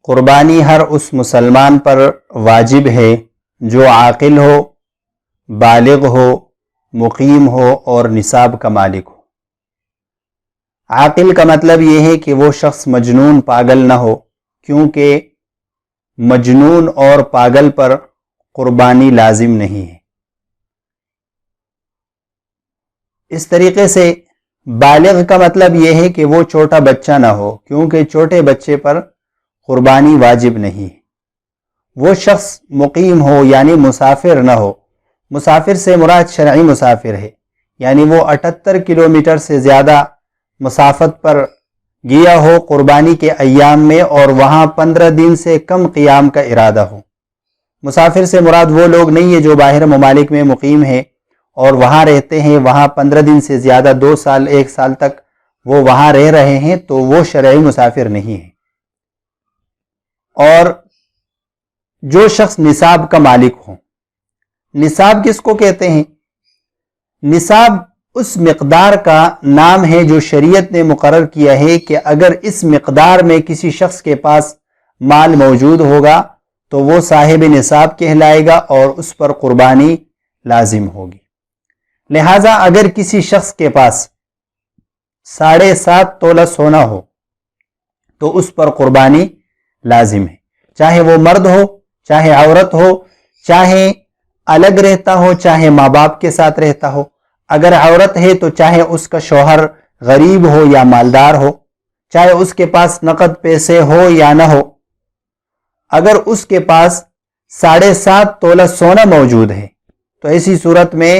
قربانی ہر اس مسلمان پر واجب ہے جو عاقل ہو، بالغ ہو، مقیم ہو اور نصاب کا مالک ہو۔ عاقل کا مطلب یہ ہے کہ وہ شخص مجنون پاگل نہ ہو، کیونکہ مجنون اور پاگل پر قربانی لازم نہیں ہے۔ اس طریقے سے بالغ کا مطلب یہ ہے کہ وہ چھوٹا بچہ نہ ہو، کیونکہ چھوٹے بچے پر قربانی واجب نہیں ہے۔ وہ شخص مقیم ہو یعنی مسافر نہ ہو۔ مسافر سے مراد شرعی مسافر ہے، یعنی وہ 78 کلومیٹر سے زیادہ مسافت پر گیا ہو قربانی کے ایام میں اور وہاں 15 دن سے کم قیام کا ارادہ ہو۔ مسافر سے مراد وہ لوگ نہیں ہیں جو باہر ممالک میں مقیم ہیں اور وہاں رہتے ہیں، وہاں 15 دن سے زیادہ 2 سال 1 سال تک وہ وہاں رہ رہے ہیں، تو وہ شرعی مسافر نہیں ہے۔ اور جو شخص نصاب کا مالک ہو۔ نصاب کس کو کہتے ہیں؟ نصاب اس مقدار کا نام ہے جو شریعت نے مقرر کیا ہے کہ اگر اس مقدار میں کسی شخص کے پاس مال موجود ہوگا تو وہ صاحب نصاب کہلائے گا اور اس پر قربانی لازم ہوگی۔ لہٰذا اگر کسی شخص کے پاس 7.5 تولہ سونا ہو تو اس پر قربانی لازم ہے، چاہے وہ مرد ہو، چاہے عورت ہو، چاہے الگ رہتا ہو، چاہے ماں باپ کے ساتھ رہتا ہو۔ اگر عورت ہے تو چاہے اس کا شوہر غریب ہو یا مالدار ہو، چاہے اس کے پاس نقد پیسے ہو یا نہ ہو، اگر اس کے پاس 7.5 تولہ سونا موجود ہے تو ایسی صورت میں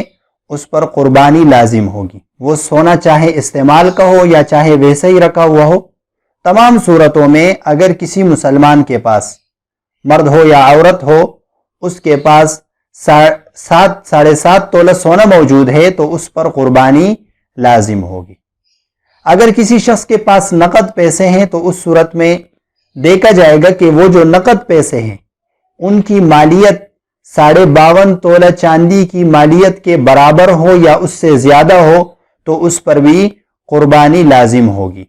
اس پر قربانی لازم ہوگی۔ وہ سونا چاہے استعمال کا ہو یا چاہے ویسے ہی رکھا ہوا ہو، تمام صورتوں میں اگر کسی مسلمان کے پاس مرد ہو یا عورت ہو اس کے پاس 7.5 تولہ سونا موجود ہے تو اس پر قربانی لازم ہوگی۔ اگر کسی شخص کے پاس نقد پیسے ہیں تو اس صورت میں دیکھا جائے گا کہ وہ جو نقد پیسے ہیں ان کی مالیت 52.5 تولہ چاندی کی مالیت کے برابر ہو یا اس سے زیادہ ہو تو اس پر بھی قربانی لازم ہوگی۔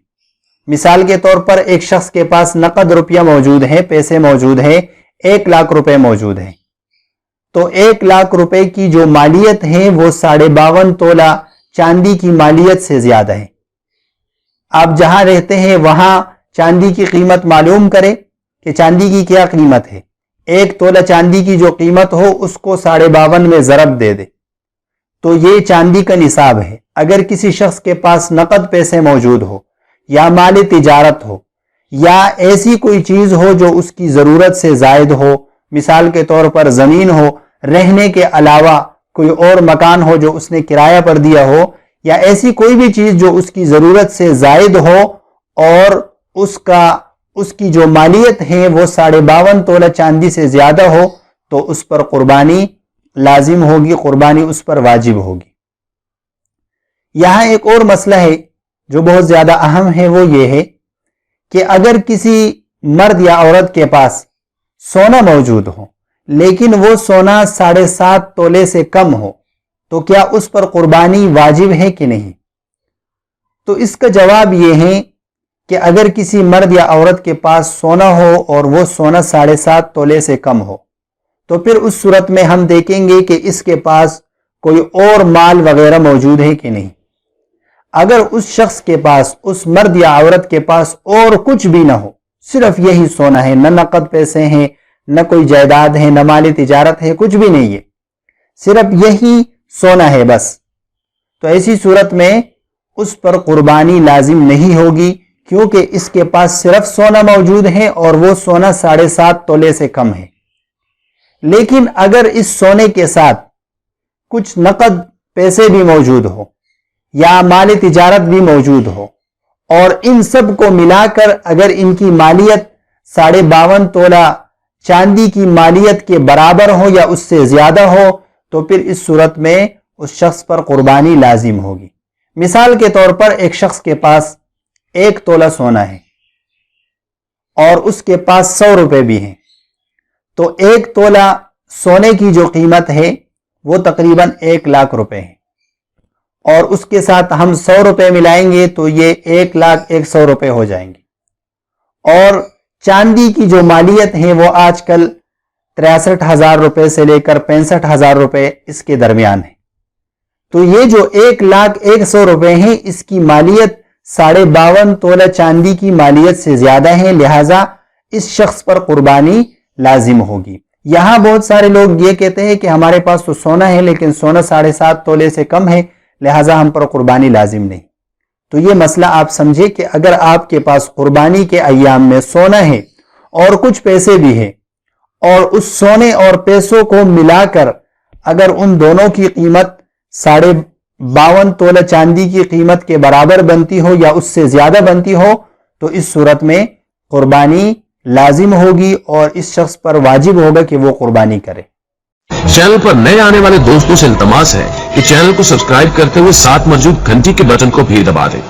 مثال کے طور پر ایک شخص کے پاس نقد روپیہ موجود ہے، پیسے موجود ہیں، 1 لاکھ روپے موجود ہیں، تو 1 لاکھ روپے کی جو مالیت ہے وہ 52.5 تولہ چاندی کی مالیت سے زیادہ ہے۔ آپ جہاں رہتے ہیں وہاں چاندی کی قیمت معلوم کریں کہ چاندی کی کیا قیمت ہے۔ 1 تولہ چاندی کی جو قیمت ہو اس کو 52.5 میں ضرب دے دے تو یہ چاندی کا نصاب ہے۔ اگر کسی شخص کے پاس نقد پیسے موجود ہو یا مال تجارت ہو یا ایسی کوئی چیز ہو جو اس کی ضرورت سے زائد ہو، مثال کے طور پر زمین ہو، رہنے کے علاوہ کوئی اور مکان ہو جو اس نے کرایہ پر دیا ہو، یا ایسی کوئی بھی چیز جو اس کی ضرورت سے زائد ہو اور اس کی جو مالیت ہے وہ 52.5 تولہ چاندی سے زیادہ ہو تو اس پر قربانی لازم ہوگی، قربانی اس پر واجب ہوگی۔ یہاں ایک اور مسئلہ ہے جو بہت زیادہ اہم ہے، وہ یہ ہے کہ اگر کسی مرد یا عورت کے پاس سونا موجود ہو لیکن وہ سونا 7.5 تولے سے کم ہو تو کیا اس پر قربانی واجب ہے کہ نہیں؟ تو اس کا جواب یہ ہے کہ اگر کسی مرد یا عورت کے پاس سونا ہو اور وہ سونا 7.5 تولے سے کم ہو تو پھر اس صورت میں ہم دیکھیں گے کہ اس کے پاس کوئی اور مال وغیرہ موجود ہے کہ نہیں۔ اگر اس شخص کے پاس، اس مرد یا عورت کے پاس اور کچھ بھی نہ ہو، صرف یہی سونا ہے، نہ نقد پیسے ہیں، نہ کوئی جائیداد ہے، نہ مالی تجارت ہے، کچھ بھی نہیں ہے، صرف یہی سونا ہے بس، تو ایسی صورت میں اس پر قربانی لازم نہیں ہوگی، کیونکہ اس کے پاس صرف سونا موجود ہے اور وہ سونا 7.5 تولے سے کم ہے۔ لیکن اگر اس سونے کے ساتھ کچھ نقد پیسے بھی موجود ہو یا مال تجارت بھی موجود ہو اور ان سب کو ملا کر اگر ان کی مالیت 52.5 تولہ چاندی کی مالیت کے برابر ہو یا اس سے زیادہ ہو تو پھر اس صورت میں اس شخص پر قربانی لازم ہوگی۔ مثال کے طور پر ایک شخص کے پاس 1 تولہ سونا ہے اور اس کے پاس 100 روپے بھی ہیں، تو 1 تولہ سونے کی جو قیمت ہے وہ تقریباً 1 لاکھ روپے ہے، اور اس کے ساتھ ہم 100 روپے ملائیں گے تو یہ 1,01,100 روپے ہو جائیں گے، اور چاندی کی جو مالیت ہے وہ آج کل 63,000 روپے سے لے کر 65,000 روپے اس کے درمیان ہے. تو یہ جو 1,01,000 روپے ہیں اس کی مالیت 52.5 تولہ چاندی کی مالیت سے زیادہ ہے، لہٰذا اس شخص پر قربانی لازم ہوگی. یہاں بہت سارے لوگ یہ کہتے ہیں کہ ہمارے پاس تو سونا ہے لیکن سونا 7.5 تولے سے کم ہے، لہٰذا ہم پر قربانی لازم نہیں. تو یہ مسئلہ آپ سمجھے کہ اگر آپ کے پاس قربانی کے ایام میں سونا ہے اور کچھ پیسے بھی ہیں اور اس سونے اور پیسوں کو ملا کر اگر ان دونوں کی قیمت 52.5 تولہ چاندی کی قیمت کے برابر بنتی ہو یا اس سے زیادہ بنتی ہو تو اس صورت میں قربانی لازم ہوگی اور اس شخص پر واجب ہوگا کہ وہ قربانی کرے. چینل پر نئے آنے والے دوستوں سے التماس ہے کہ چینل کو سبسکرائب کرتے ہوئے ساتھ موجود گھنٹی کے بٹن کو بھی دبا دیں